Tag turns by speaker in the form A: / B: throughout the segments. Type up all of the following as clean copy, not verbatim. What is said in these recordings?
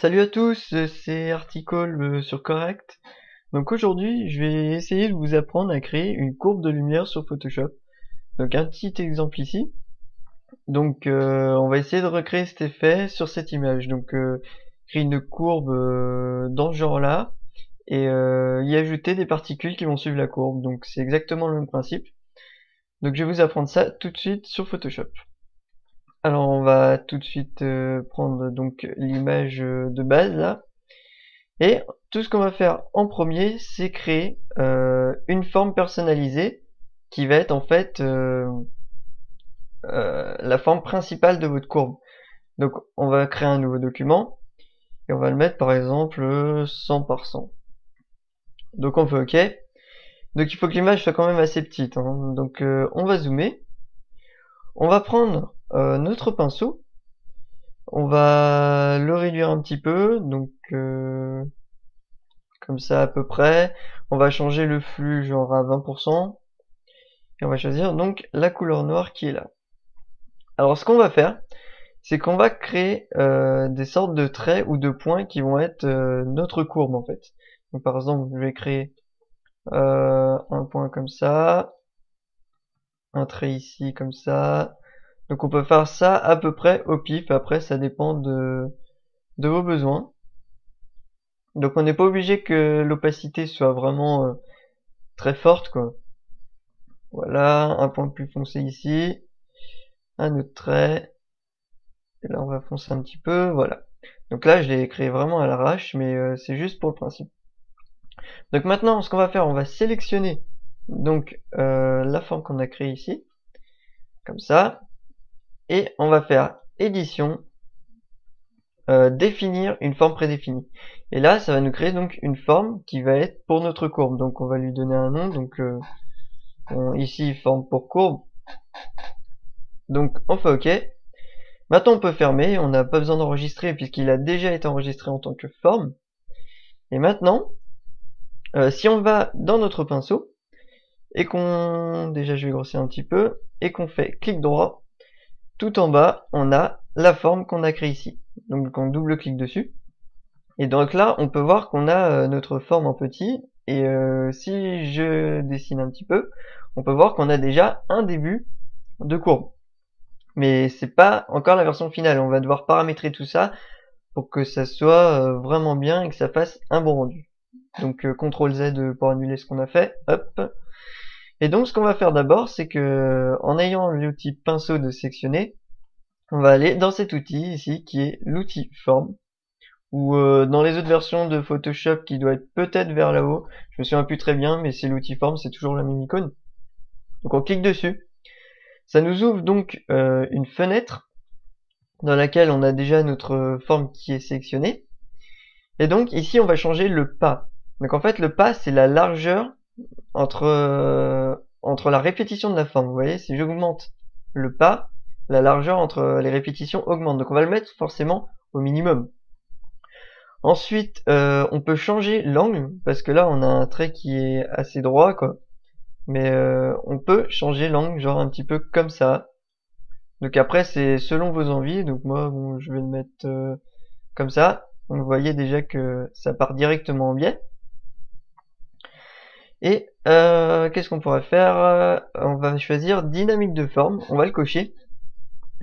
A: Salut à tous, c'est Articole sur Correct. Donc aujourd'hui, je vais essayer de vous apprendre à créer une courbe de lumière sur Photoshop. Donc un petit exemple ici. Donc on va essayer de recréer cet effet sur cette image. Donc créer une courbe dans ce genre-là et y ajouter des particules qui vont suivre la courbe. Donc c'est exactement le même principe. Donc je vais vous apprendre ça tout de suite sur Photoshop. Alors on va tout de suite prendre donc l'image de base là. Et tout ce qu'on va faire en premier, c'est créer une forme personnalisée qui va être en fait la forme principale de votre courbe. Donc on va créer un nouveau document et on va le mettre par exemple 100 par 100. Donc on fait OK. Donc il faut que l'image soit quand même assez petite, hein. Donc on va zoomer. On va prendre notre pinceau. On va le réduire un petit peu. Donc comme ça à peu près. On va changer le flux genre à 20%. Et on va choisir donc la couleur noire qui est là. Alors ce qu'on va faire, c'est qu'on va créer des sortes de traits ou de points qui vont être notre courbe en fait. Donc par exemple, je vais créer un point comme ça, un trait ici comme ça. Donc on peut faire ça à peu près au pif, après ça dépend de vos besoins. Donc on n'est pas obligé que l'opacité soit vraiment très forte quoi. Voilà, un point plus foncé ici, un autre trait, et là on va foncer un petit peu, voilà. Donc là je l'ai créé vraiment à l'arrache, mais c'est juste pour le principe. Donc maintenant ce qu'on va faire, on va sélectionner donc la forme qu'on a créée ici, comme ça, et on va faire édition, définir une forme prédéfinie. Et là ça va nous créer donc une forme qui va être pour notre courbe. Donc on va lui donner un nom, donc ici forme pour courbe. Donc on fait OK. Maintenant on peut fermer, on n'a pas besoin d'enregistrer puisqu'il a déjà été enregistré en tant que forme. Et maintenant, si on va dans notre pinceau, et qu'on, déjà je vais grossir un petit peu, et qu'on fait clic droit, tout en bas, on a la forme qu'on a créée ici. Donc on double-clique dessus. Et donc là, on peut voir qu'on a notre forme en petit, et si je dessine un petit peu, on peut voir qu'on a déjà un début de courbe. Mais c'est pas encore la version finale, on va devoir paramétrer tout ça pour que ça soit vraiment bien et que ça fasse un bon rendu. Donc CTRL Z pour annuler ce qu'on a fait, hop. Et donc ce qu'on va faire d'abord, c'est que en ayant l'outil pinceau de sectionner, on va aller dans cet outil ici qui est l'outil forme, ou dans les autres versions de Photoshop qui doit être peut-être vers là-haut, je me souviens plus très bien, mais c'est l'outil forme, c'est toujours la même icône. Donc on clique dessus. Ça nous ouvre donc une fenêtre dans laquelle on a déjà notre forme qui est sélectionnée. Et donc ici on va changer le pas. Donc en fait le pas c'est la largeur entre la répétition de la forme. Vous voyez, si j'augmente le pas, la largeur entre les répétitions augmente. Donc on va le mettre forcément au minimum. Ensuite on peut changer l'angle parce que là on a un trait qui est assez droit quoi. Mais on peut changer l'angle genre un petit peu comme ça. Donc après c'est selon vos envies. Donc moi bon, je vais le mettre comme ça. Donc vous voyez déjà que ça part directement en biais. Et qu'est-ce qu'on pourrait faire? On va choisir dynamique de forme, on va le cocher.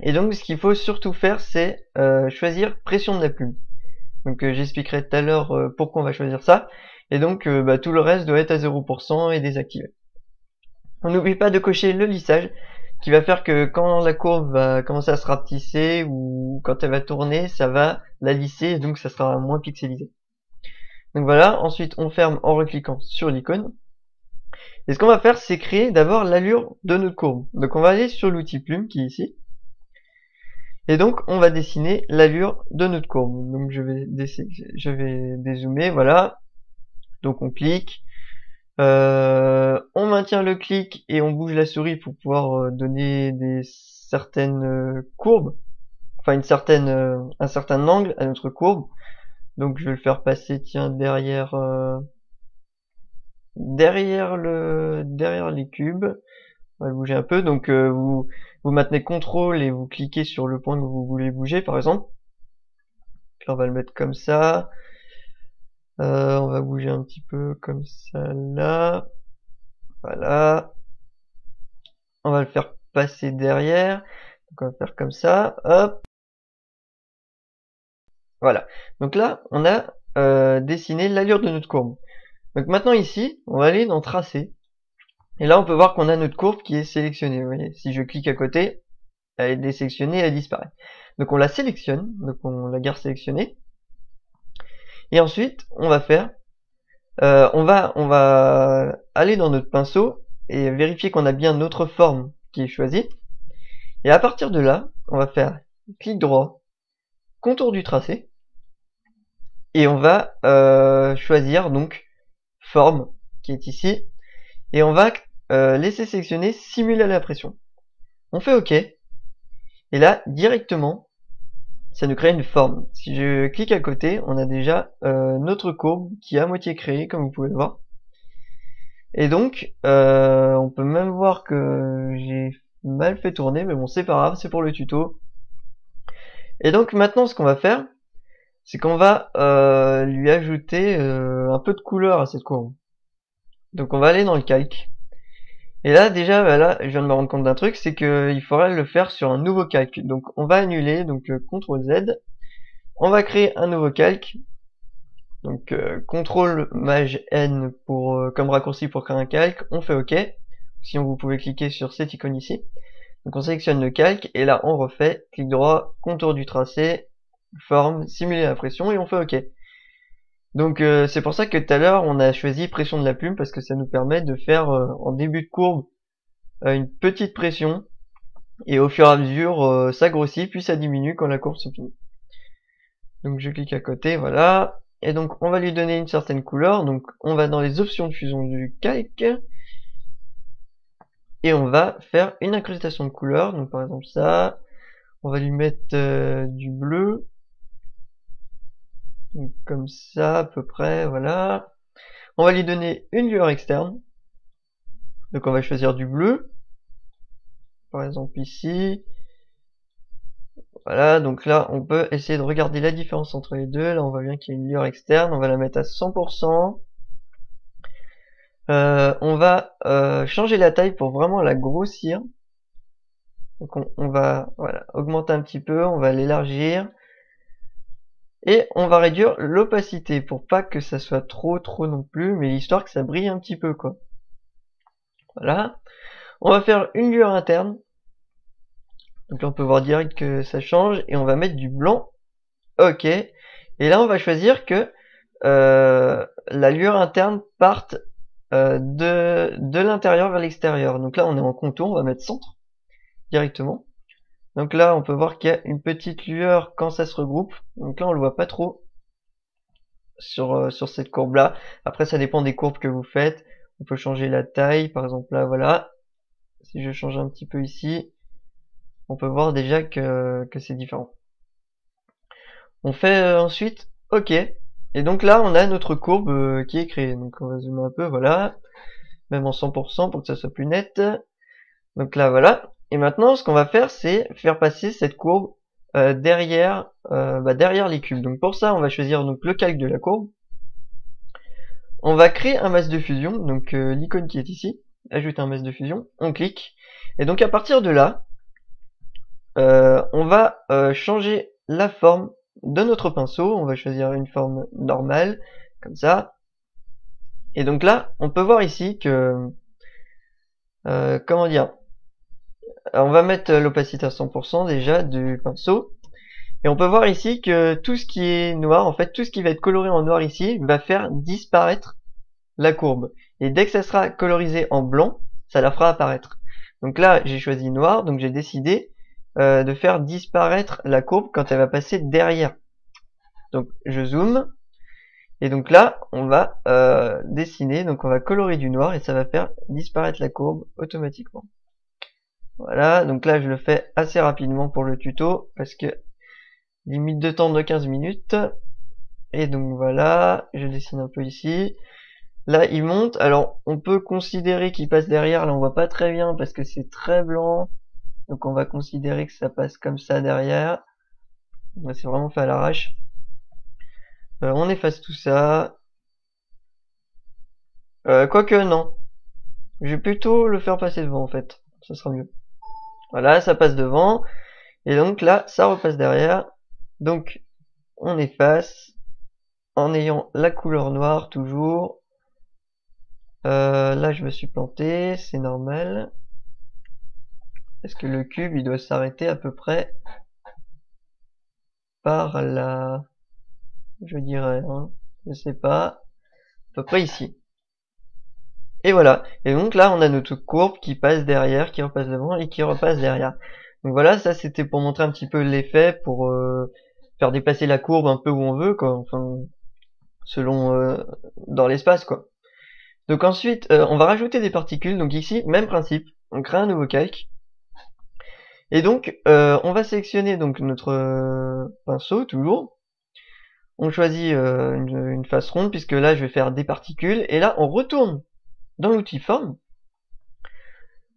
A: Et donc ce qu'il faut surtout faire c'est choisir pression de la plume. Donc j'expliquerai tout à l'heure pourquoi on va choisir ça. Et donc tout le reste doit être à 0% et désactivé. On n'oublie pas de cocher le lissage, qui va faire que quand la courbe va commencer à se rapetisser ou quand elle va tourner, ça va la lisser et donc ça sera moins pixelisé. Donc voilà, ensuite on ferme en recliquant sur l'icône. Et ce qu'on va faire, c'est créer d'abord l'allure de notre courbe. Donc on va aller sur l'outil plume qui est ici. Et donc on va dessiner l'allure de notre courbe. Donc je vais dézoomer, voilà. Donc on clique. On maintient le clic et on bouge la souris pour pouvoir donner certaines courbes. Enfin un certain angle à notre courbe. Donc je vais le faire passer tiens derrière les cubes. On va le bouger un peu. Donc vous maintenez CTRL et vous cliquez sur le point que vous voulez bouger par exemple. Là, on va le mettre comme ça. On va bouger un petit peu comme ça là. Voilà. On va le faire passer derrière. Donc on va faire comme ça. Hop. Voilà. Donc là, on a dessiné l'allure de notre courbe. Donc maintenant ici, on va aller dans Tracer. Et là, on peut voir qu'on a notre courbe qui est sélectionnée. Vous voyez, si je clique à côté, elle est désélectionnée, elle disparaît. Donc on la sélectionne, donc on la garde sélectionnée. Et ensuite, on va faire, on va aller dans notre pinceau et vérifier qu'on a bien notre forme qui est choisie. Et à partir de là, on va faire clic droit, contour du tracé, et on va choisir donc forme qui est ici, et on va laisser sélectionner simuler la pression. On fait OK, et là directement ça nous crée une forme. Si je clique à côté, on a déjà notre courbe qui est à moitié créée, comme vous pouvez le voir. Et donc, on peut même voir que j'ai mal fait tourner, mais bon, c'est pas grave, c'est pour le tuto. Et donc maintenant, ce qu'on va faire, c'est qu'on va lui ajouter un peu de couleur à cette courbe. Donc on va aller dans le calque. Et là, déjà, bah là, je viens de me rendre compte d'un truc, c'est qu'il faudrait le faire sur un nouveau calque. Donc on va annuler, donc CTRL Z. On va créer un nouveau calque. Donc CTRL Maj N pour, comme raccourci pour créer un calque. On fait OK. Sinon vous pouvez cliquer sur cette icône ici. Donc on sélectionne le calque et là on refait. Clic droit, contour du tracé, forme, simuler la pression et on fait OK. Donc c'est pour ça que tout à l'heure on a choisi pression de la plume parce que ça nous permet de faire en début de courbe une petite pression et au fur et à mesure ça grossit puis ça diminue quand la courbe se finit. Donc je clique à côté, voilà. Et donc on va lui donner une certaine couleur. Donc on va dans les options de fusion du calque. Et on va faire une incrustation de couleurs. Donc par exemple ça. On va lui mettre du bleu. Donc comme ça à peu près, voilà. On va lui donner une lueur externe. Donc on va choisir du bleu. Par exemple ici. Voilà, donc là on peut essayer de regarder la différence entre les deux. Là on voit bien qu'il y a une lueur externe. On va la mettre à 100%. On va changer la taille pour vraiment la grossir. Donc on va voilà, augmenter un petit peu, on va l'élargir. Et on va réduire l'opacité pour pas que ça soit trop non plus, mais histoire que ça brille un petit peu quoi. Voilà. On va faire une lueur interne. Donc là on peut voir direct que ça change et on va mettre du blanc. OK. Et là on va choisir que la lueur interne parte de l'intérieur vers l'extérieur. Donc là on est en contour, on va mettre centre directement. Donc là on peut voir qu'il y a une petite lueur quand ça se regroupe. Donc là on le voit pas trop sur cette courbe là. Après ça dépend des courbes que vous faites. On peut changer la taille, par exemple là voilà. Si je change un petit peu ici, on peut voir déjà que c'est différent. On fait ensuite OK. Et donc là on a notre courbe qui est créée. Donc on va zoomer un peu, voilà. Même en 100% pour que ça soit plus net. Donc là voilà. Et maintenant ce qu'on va faire c'est faire passer cette courbe derrière les cubes. Donc pour ça on va choisir donc le calque de la courbe. On va créer un masque de fusion, donc l'icône qui est ici, ajouter un masque de fusion, on clique. Et donc à partir de là, on va changer la forme de notre pinceau. On va choisir une forme normale, comme ça. Et donc là, on peut voir ici que, comment dire, on va mettre l'opacité à 100% déjà du pinceau. Et on peut voir ici que tout ce qui est noir, en fait tout ce qui va être coloré en noir ici, va faire disparaître la courbe. Et dès que ça sera colorisé en blanc, ça la fera apparaître. Donc là j'ai choisi noir, donc j'ai décidé de faire disparaître la courbe quand elle va passer derrière. Donc je zoome. Et donc là on va dessiner, donc on va colorer du noir et ça va faire disparaître la courbe automatiquement. Voilà, donc là je le fais assez rapidement pour le tuto parce que limite de temps de 15 minutes. Et donc voilà, je dessine un peu ici. Là il monte, alors on peut considérer qu'il passe derrière, là on voit pas très bien parce que c'est très blanc. Donc on va considérer que ça passe comme ça derrière. C'est vraiment fait à l'arrache. On efface tout ça. Quoique non. Je vais plutôt le faire passer devant en fait. Ça sera mieux. Voilà, ça passe devant. Et donc là, ça repasse derrière. Donc, on efface en ayant la couleur noire toujours. Là, je me suis planté, c'est normal. Parce que le cube, il doit s'arrêter à peu près par là. Je dirais, hein. Je sais pas. À peu près ici. Et voilà. Et donc là, on a notre courbe qui passe derrière, qui repasse devant et qui repasse derrière. Donc voilà, ça c'était pour montrer un petit peu l'effet, pour faire déplacer la courbe un peu où on veut, quoi. Enfin, selon dans l'espace, quoi. Donc ensuite, on va rajouter des particules. Donc ici, même principe. On crée un nouveau calque. Et donc, on va sélectionner donc notre pinceau, toujours. On choisit une face ronde, puisque là, je vais faire des particules. Et là, on retourne dans l'outil forme.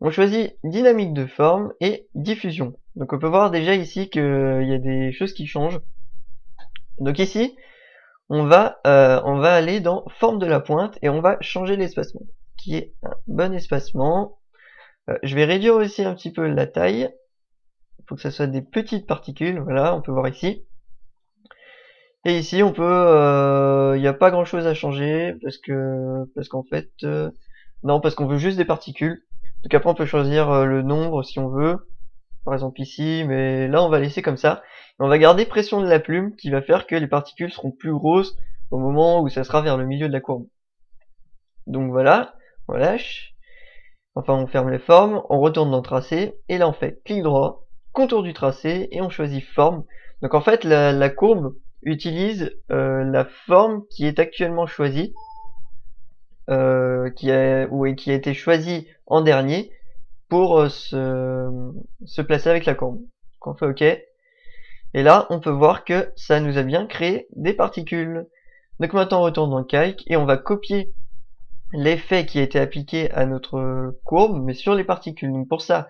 A: On choisit dynamique de forme et diffusion. Donc on peut voir déjà ici qu'il y a des choses qui changent. Donc ici, on va aller dans forme de la pointe et on va changer l'espacement, qui est un bon espacement. Je vais réduire aussi un petit peu la taille, pour que ça soit des petites particules. Voilà, on peut voir ici. Et ici, on peut, il n'y a pas grand chose à changer parce qu'en fait, non, parce qu'on veut juste des particules. Donc après, on peut choisir le nombre si on veut, par exemple ici, mais là, on va laisser comme ça. Et on va garder pression de la plume qui va faire que les particules seront plus grosses au moment où ça sera vers le milieu de la courbe. Donc voilà, on lâche. Enfin, on ferme les formes, on retourne dans le tracé, et là, on fait clic droit, contour du tracé, et on choisit forme. Donc en fait, la courbe utilise la forme qui est actuellement choisie, qui a été choisie en dernier pour se placer avec la courbe. Donc on fait OK. Et là, on peut voir que ça nous a bien créé des particules. Donc maintenant, on retourne dans le calque et on va copier l'effet qui a été appliqué à notre courbe, mais sur les particules. Donc pour ça,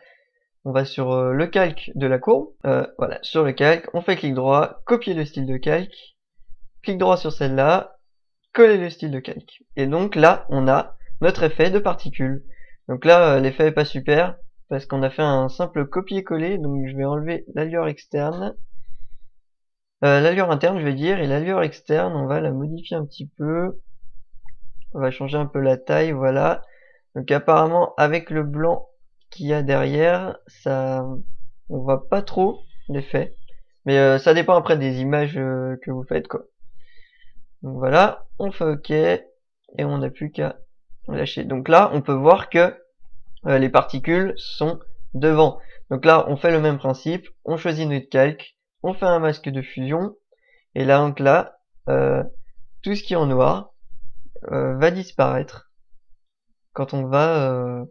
A: on va sur le calque de la courbe. Voilà, sur le calque, on fait clic droit, copier le style de calque, clic droit sur celle-là, coller le style de calque. Et donc là, on a notre effet de particules. Donc là, l'effet est pas super, parce qu'on a fait un simple copier-coller. Donc je vais enlever l'allure externe. L'allure interne, je vais dire, et l'allure externe, on va la modifier un petit peu. On va changer un peu la taille, voilà. Donc apparemment, avec le blanc qu'il y a derrière, ça, on voit pas trop l'effet. Mais ça dépend après des images que vous faites, quoi. Donc voilà, on fait OK, et on n'a plus qu'à lâcher. Donc là, on peut voir que les particules sont devant. Donc là, on fait le même principe, on choisit notre calque, on fait un masque de fusion, et là, donc là, tout ce qui est en noir va disparaître quand on va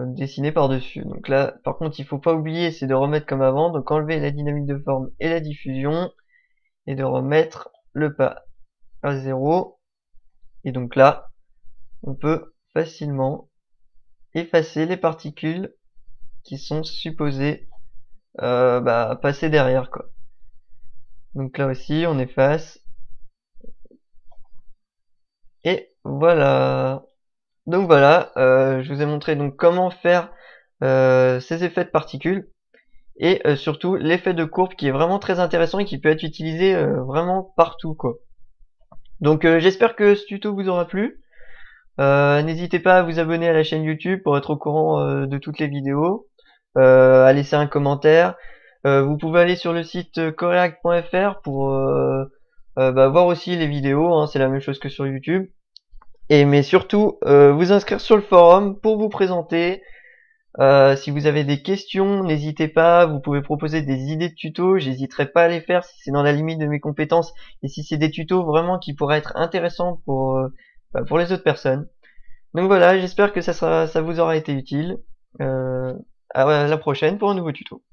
A: dessiner par-dessus. Donc là, par contre, il faut pas oublier, c'est de remettre comme avant, donc enlever la dynamique de forme et la diffusion, et de remettre le pas à 0. Et donc là, on peut facilement effacer les particules qui sont supposées passer derrière, quoi. Donc là aussi, on efface. Et voilà. Donc voilà, je vous ai montré donc comment faire ces effets de particules et surtout l'effet de courbe qui est vraiment très intéressant et qui peut être utilisé vraiment partout, quoi. Donc j'espère que ce tuto vous aura plu. N'hésitez pas à vous abonner à la chaîne YouTube pour être au courant de toutes les vidéos, à laisser un commentaire. Vous pouvez aller sur le site coreact.fr pour voir aussi les vidéos, hein, c'est la même chose que sur YouTube. Mais surtout, vous inscrire sur le forum pour vous présenter. Si vous avez des questions, n'hésitez pas, vous pouvez proposer des idées de tutos, j'hésiterai pas à les faire si c'est dans la limite de mes compétences et si c'est des tutos vraiment qui pourraient être intéressants pour les autres personnes. Donc voilà, j'espère que ça vous aura été utile. À la prochaine pour un nouveau tuto.